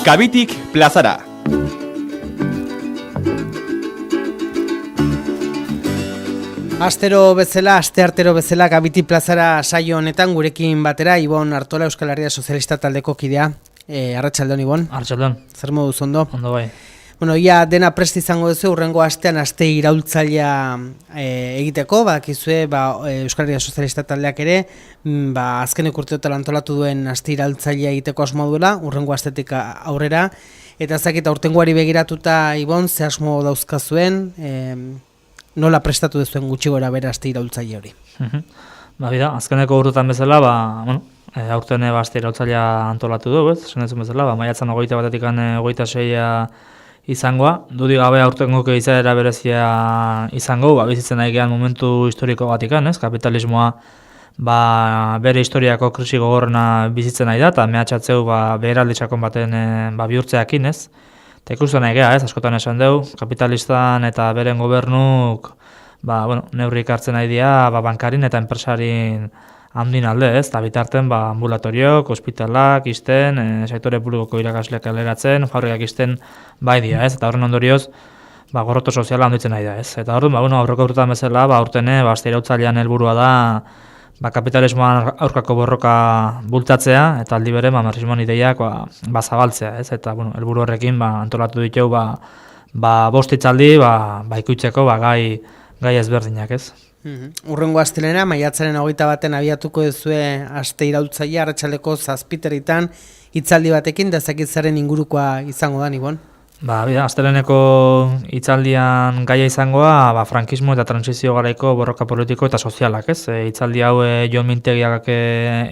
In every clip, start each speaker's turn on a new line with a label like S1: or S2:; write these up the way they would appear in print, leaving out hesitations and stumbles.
S1: Kabitik plazara.
S2: Asteartero bezala Kabiti plazara saio honetan gurekin batera Ibon Artola, Euskal Herria Sozialista taldeko kidea. Arratsaldeon Ibon.
S3: Arratsaldeon.
S2: Zer moduz ondo?
S3: Ondo bai.
S2: Bueno, ia dena prest izango duzu urrengo astean aste iraultzailea egiteko, badakizue Euskal Herria Sozialista taldeak ere, azkenek urteotan antolatu duen aste iraultzailea egiteko asmo duela, urrengo astetik aurrera, eta zakita urtengoari begiratuta Ibon, ze asmo dauzkazuen, nola prestatu duzuen gutxi gora bera aste iraultzaile hori?
S3: Bida, azkeneko urtetan bezala, aurten aste iraultzailea antolatu du, esan duzun bezala, maiatzan 21-tik 26 izangoa, dudik gabe aurtengoke izaera berezia izango, bizitzen nahi gehan momentu historiko batikan, kapitalismoa bere historiako krisi gogorrena bizitzen nahi da, eta mehatxatzeu beheraldi txakon baten bihurtzeakin, eta ikusten nahi geha, askotan esan dugu, kapitalistan eta beren gobernuk neurrik hartzen nahi dira bankarin eta enpresarin handin alde, eta bitarten ambulatoriok, ospitalak, izten, sektore publikoko irakasleak kaleratzen, fabrikak izten bai dira, eta horren ondorioz gorroto soziala handitzen nahi da, eta horren aurreko urtetan bezala, urtene, aste irautzailean helburua da kapitalismoan aurkako borroka bultatzea, eta aldi bere marxismoan ideiak zabaltzea, eta helburu horrekin antolatu ditugu bost hitzaldi ikuitzeko gai ezberdinak,
S2: Urrengo astelena, maiatzaren 21 abiatuko duzue aste iraultzailea arratsaldeko 7:00 hitzaldi batekin, da zakitzaren ingurukoa izango da, Ibon?
S3: Asteleneko hitzaldian gaia izangoa, frankismo eta transizio garaiko borroka politiko eta sozialak, hitzaldi hau Jon Mintegiak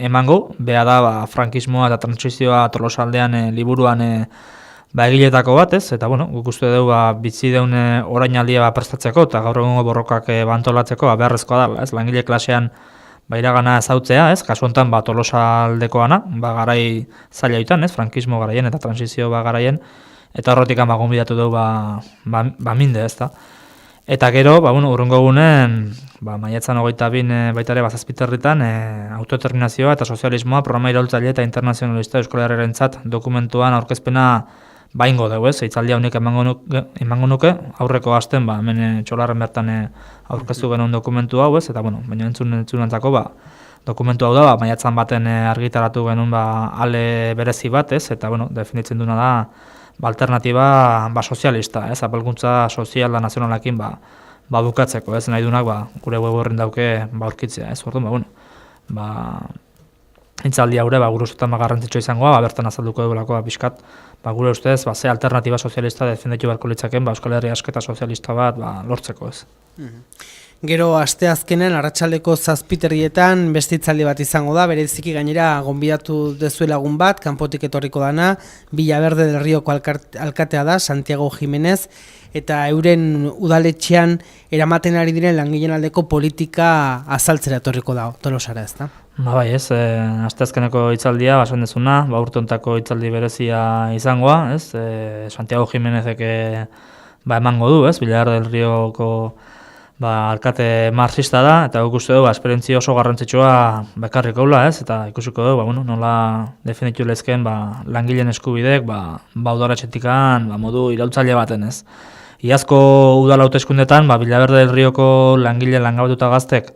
S3: emango, beha da frankismoa eta transizioa Tolosaldean liburuan egiletako bat, eta guk uste dugu bizi deun orainaldia prestatzeko eta gaur egungo borrokak antolatzeko beharrezkoa da, langile klasean iragana ezautzea, kasu honetan Tolosaldekoana, garai zaila ditan, frankismo garaien eta transizio garaien, eta horretik gonbidatu dugu minde, ezta. Eta gero, urrengo egunen, maiatzan 22 baita ere Zazpiterritan, autodeterminazioa eta sozialismoa programa iraultzaile eta internazionalista Euskal Herriarentzat dokumentuan aurkezpena ingo dugu, hitzaldia honik emango nuke, aurreko asten, hemen Txolarren bertan aurkeztu genuen dokumentu hau, eta baina entzunentzako dokumentu hau da, maiatzan baten argitaratu genuen ale berezi bat, eta definitzen duna da, alternatiba sozialista, apalkuntza sozial da nazionalakin bukatzeko, nahi dunak gure web horren dauke aurkitzea, orduan, hitzaldi haure, gure ustetan garrantzitsua izangoa, bertan azalduko dugulako pixkat, gure ustez, ze alternatiba sozialista defenditu beharko litzaken, Euskal Herria asketa sozialista bat lortzeko,
S2: Gero asteazkenen arratsaldeko 7:00 beste hitzaldi bat izango da, bereziki gainera gonbidatu duzue lagun bat, kanpotik etorriko dana, Villaverde del Rioko alkatea da, Santiago Jimenez, eta euren udaletxean eramaten ari diren langileen aldeko politika azaltzera etorriko da, Tolosara, ezta?
S3: Asteazkeneko hitzaldia, basen dezuna, urteontako hitzaldi berezia izangoa, Santiago Jimenezek emango du, Villaverde del Rioko alkate marxista da, eta guk uste dugu, esperientzia oso garrantzitsua bekarriko hula, eta ikusiko dugu, nola definitu lezken langileen eskubidek, udaletxetikan, modu iraultzaile baten, Iazko udala hauteskundetan, Villaverde del Rioko langile langabetuta gaztek,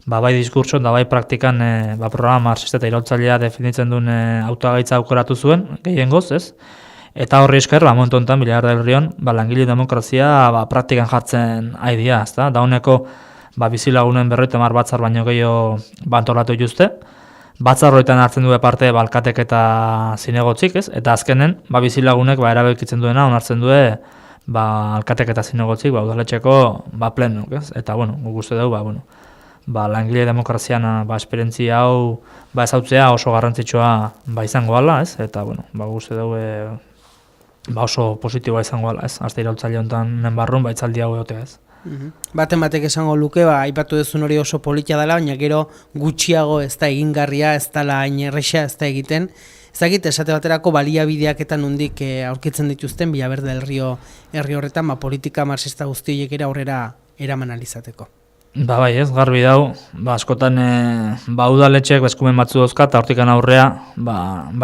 S3: bai diskurtson da bai praktikan programa marxista eta iraultzailea definitzen duen hautagaitza aukeratu zuen, gehiengoz, eta horri esker, momentu honetan, Villaverde del Rion, langile demokrazia praktikan jartzen aidia, ezta? Dauneko bizilagunen 50 batzar baino gehiago antolatu dituzte, batzar horretan hartzen du parte alkatek eta zinegotzik, eta azkenen, bizilagunek erabekitzen duena, onartzen du alkatek eta zinegotzik, udaletxeko plenuk, eta, guk uste dugu, langile demokrazian esperientzia hau ezautzea oso garrantzitsua izango ala, eta, guk uste dugu oso positiboa izango ala, aste iraultzaile honetan barrun, hitzaldi hau egotea,
S2: Baten batek esango luke, aipatu duzun hori oso politia dela, baina gero gutxiago ez da egingarria, ez dela hain erresa, ez da egiten. Ezagit, esate baterako baliabideak eta nondik aurkitzen dituzten Villaverde del Rio herri horretan, politika marxista guzti horiek ere aurrera eraman alizateko.
S3: Bai, ez, garbi dau, askotan udaletxeek eskumen batzu dauzka, eta hortikan aurrea,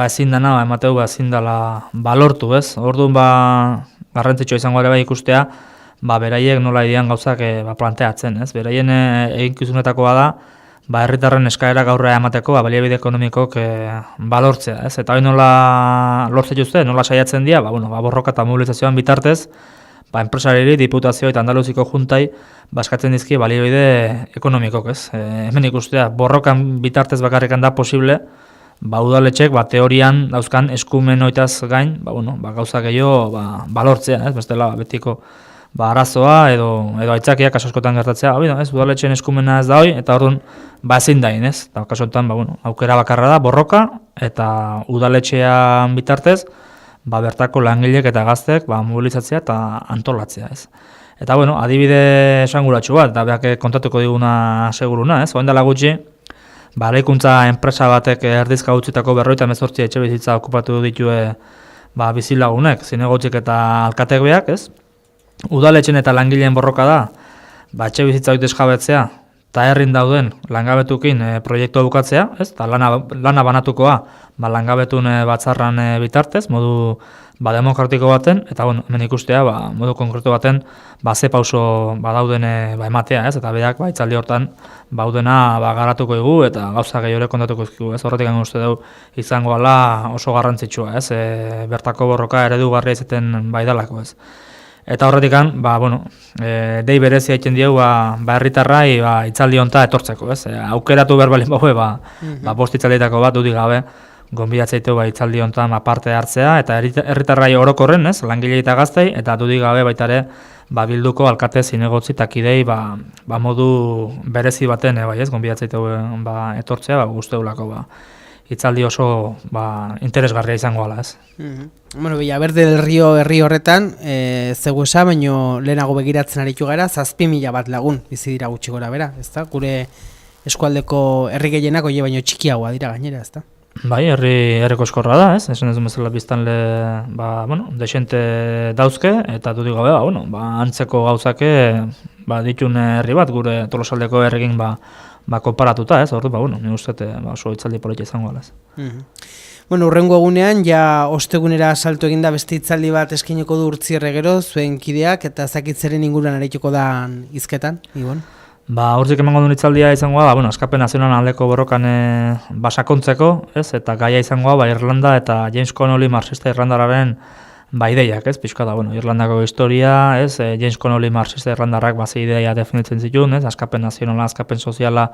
S3: ezin dana, emateu, ezin dela balortu, ez? Orduan, garrantzitsua izango ere bai ikustea, beraiek nola idean gauzak planteatzen, ez? Beraien eginkizunetakoa da, herritarren eskaerak aurrea emateko, baliabide ekonomikok balortzea, ez? Eta hori nola lortzen juzte, nola saiatzen dira, borroka eta mobilizazioan bitartez, enpresariri, diputazio eta Andaluziko juntai eskatzen dizki baliabide ekonomikok, ez? Hemen ikustea, borrokan bitartez bakarrikan da posible, udaletxek teorian dauzkan eskumen oitaz gain, gauza gehiago balortzea, ez? Bestela betiko arazoa edo aitzakiak kaso askotan gertatzea, ez? Udaletxeen eskumena ez da hoi, eta orduan ezin dain, ez? Eta kaso honetan, aukera bakarra da borroka eta udaletxean bitartez bertako langilek eta gaztek mobilizatzea eta antolatzea, ez? Eta, adibide esanguratsu bat, eta beak kontatuko diguna seguruna, ez? Oen dela gutxi, eraikuntza enpresa batek erdizka utzitako 58 etxe bizitza okupatu ditue bizilagunek, zinegotzik eta alkatek beak, ez? Udaletxen eta langileen borroka da, etxe bizitza hori desjabetzea, eta herrin dauden langabetukin proiektua bukatzea, ez? Eta lana banatukoa langabetun batzarran bitartez, modu demokratiko baten, eta hemen ikustea modu konkretu baten ze pauso dauden ematea, ez? Eta berak itzaldi hortan baudena garatuko dugu eta gauza gehiore kontatuko izkigu, ez? Horretik uste dugu izango ala oso garrantzitsua, ez? Bertako borroka eredugarria izaten baidalako, ez? Eta horretik, dei berezia egiten diegu herritarrai itzaldi honta etortzeko, ez? Aukeratu behar balin bost itzaldietako bat dudik gabe, gonbidatzeitu itzaldi hontan parte hartzea, eta herritarrai orokorren, ez? Langilei eta gaztei, eta dudik gabe baitare bilduko alkate zinegotzi eta kidei modu berezi baten, ez? Gonbidatzeitu etortzea, guzteulako itzaldi oso interesgarria izango ala, ez?
S2: Villaverde del Rio herri horretan, zegu esan, baino lehenago begiratzen aritu gara, 7.000 bat lagun bizi dira gutxi gora bera, ezta? Gure eskualdeko herri gehienak oie baino txikiagoa dira gainera, ezta?
S3: Bai, herriko eskorra da, ez? Esan ez du bezala biztanle, desente dauzke, eta dudik gabe, antzeko gauzake, ditun herri bat, gure Tolosaldeko herrikin, konparatuta, ez? Ordu, ni uste, oso itzaldi politia izango ala, ez?
S2: Urrengo egunean, ja ostegunera salto eginda beste itzaldi bat eskineko du Urtzierre gero, zuen kideak, eta zakitzeren inguruan arituko da hizketan, Ibon?
S3: Hortzik emango duen itzaldia izango da, eskapen nazionalen aldeko borrokan sakontzeko, ez? Eta gaia izango da, Irlanda eta James Connolly marxista irlandararen ideiak, ez? Pixka da, Irlandako historia, ez? James Connolly marxista irlandarrak ze ideia definitzen zituen, ez? Askapen nazionala, askapen soziala,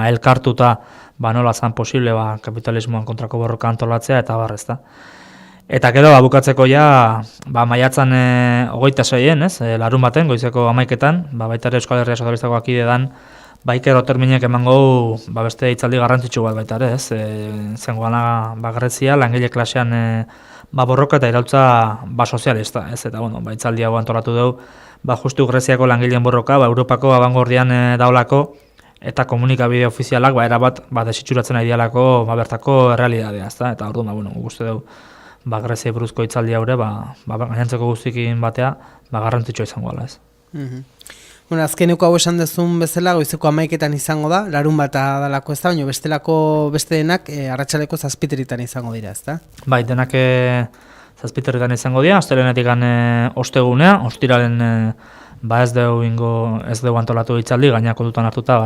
S3: elkartuta, nola zan posible, kapitalismoan kontrako borroka antolatzea, eta barrezta. Eta gero, bukatzeko ja, maiatzan 26-en, ez? Larun baten, goizeko 11-etan, baita ere Euskal Herria Sozialistako akide dan, Iker Oterminek emango beste hitzaldi garrantzitsu bat baita ere, ez? Zengo gana Gretzia, langile klasean borroka eta iraultza sozialista, ez? Eta, hitzaldi hau antolatu dugu, justu Greziako langileen borroka, Europako abangordian daulako, eta komunikabide ofizialak, erabat, desitxuratzen ari dialako, bertako errealidadea, ez da? Eta, orduan, guzti dugu, Grezia buruzko hitzaldi haure, gainantzeko guztikin batea, garrantzitsua izango ala, ez?
S2: Azkeneko hau esan dezun bezala, goizeko 11-etan izango da, larun bata dalako ez da, baina beste denak arratsaleko 7:00 izango dira, ez da?
S3: Bai, denak 7:00 izango dira, astelehenetik ostegunea, ostiralen ez dugu antolatu hitzaldi, gainako dutan hartuta,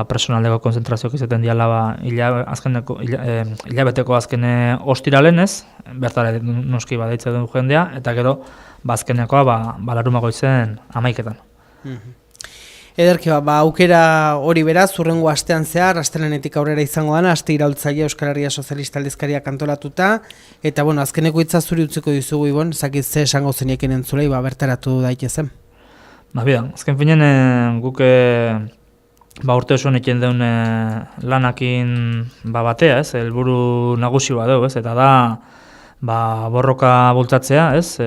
S3: personaldeko konzentrazioak izaten diala hilabeteko azken ostiralen ez, bertare noski badeitzen du jendea, eta gero azkenekoa larumako izen 11-etan.
S2: Ederki, aukera hori beraz, urrengo astean zehar, astelehenetik aurrera izango dana, aste iraultzaile Euskal Herria Sozialista aldizkariak antolatuta, eta azkeneko hitza zuri utziko dizugu, Ibon, zakit ze esango zeniekin entzulei, bertaratu daitezen.
S3: Azken finen guk urte osoan egiten duen lanakin batea, ez, helburu nagusi bat dugu, ez, eta da borroka bultzatzea, ez,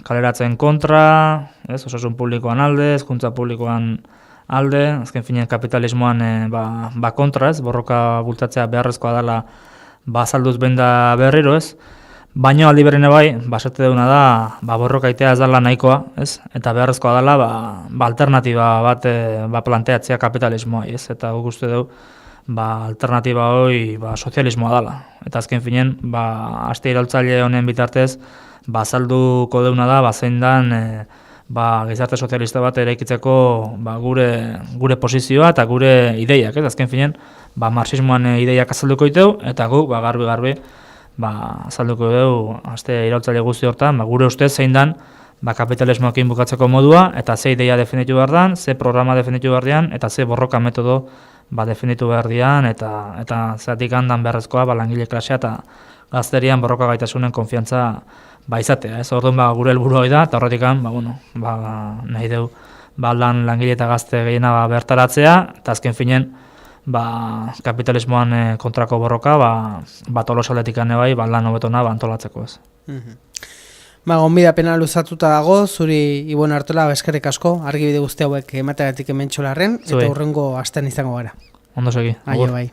S3: kaleratzen kontra, ez, osasun publikoan alde, hezkuntza publikoan alde, azken finen kapitalismoan kontra, ez, borroka bultzatzea beharrezkoa dela azalduz benda berriro, ez, Baina aldi berene bai, basate duguna da, borrokaitea ez dela nahikoa, ez? Eta beharrezkoa dela, alternatiba bat planteatzea kapitalismoa, ez? Eta guk uste dugu, alternatiba hori sozialismoa dela. Eta azken finen, aste iraultzaile honen bitartez, azalduko deuna da, zein dan, gizarte sozialista bat eraikitzeko gure posizioa eta gure ideiak, ez? Azken finen, marxismoan ideiak azalduko diteu, eta guk, garbi, azalduko dugu aste iraultzaile guzti hortan, gure ustez zein dan kapitalismoekin bukatzeko modua, eta ze ideia definitu behar dan, ze programa definitu behar dian, eta ze borroka metodo definitu behar dian, eta zeatik handan beharrezkoa langile klasea eta gazterian borroka gaitasunen konfiantza izatea. Ez orduan gure helburu hori da, eta horretik nahi dugu langile eta gazte gehiena bertaratzea, eta azken finen kapitalismoan kontrako borroka, tolosaldetik bai, lan hobetona antolatzeko ez.
S2: Gonbidapena luzatuta dago, zuri Ibon Artola, eskerrik asko, argibide guzti hauek emateagatik hemen txolarren, eta hurrengo astean izango gara.
S3: Ondo segi.
S2: Aio bai.